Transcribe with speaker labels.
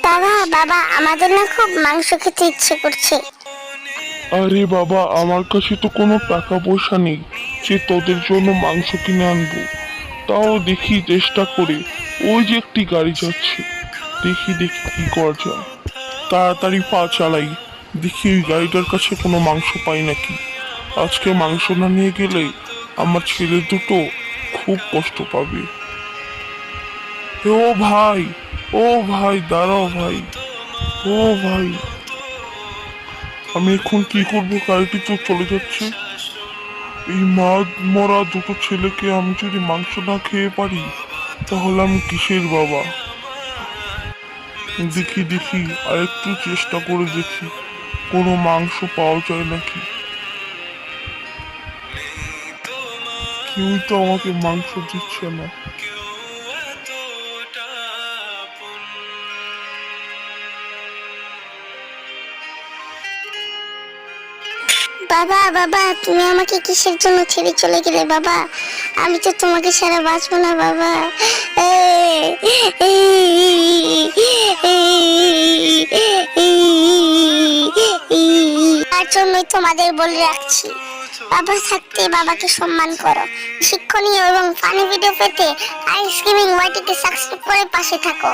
Speaker 1: বাবা বাবা, আমাদের না খুব মাংস খেতে ইচ্ছে করছে।
Speaker 2: আরে বাবা, আমার কাছে তো কোনো টাকা পয়সা নেই যে তোদের জন্য মাংস কিনে আনবো। তাও দেখি চেষ্টা করে, ওই যে একটি গাড়ি যাচ্ছে, দেখি দেখি কি করা যায়। তাড়াতাড়ি পা চালাই, দেখি ওই গাড়িটার কাছে কোনো মাংস পাই নাকি। আজকে মাংস না নিয়ে গেলে আমার ছেলে দুটো খুব কষ্ট পাবে। ও ভাই, ও ভাই দাঁড়াও ভাই, ও ভাই, আমি এখন কি করব? গাড়িটি তো চলে যাচ্ছে। এই মরা দুটো ছেলেকে আমি যদি মাংস না খেয়ে পারি, তাহলে আমি কিসের বাবা? দেখি দেখি, আর একটু চেষ্টা করে দেখি কোনো মাংস পাওয়া যায় নাকি। কেউই তো আমাকে মাংস দিচ্ছে না।
Speaker 1: বাবা বাবা, তুমি আমাকে কিসের জন্য ছেড়ে চলে গেলে বাবা? আমি তো তোমাকে ছাড়া বাঁচবো না বাবা। তার জন্যই তোমাদের বলে রাখছি, বাবা থাকতে বাবাকে সম্মান করো। শিক্ষণীয় এবং ফানি ভিডিও পেতে আইস গেমিং ওয়াইটিকে সাবস্ক্রাইব করে পাশে থাকো।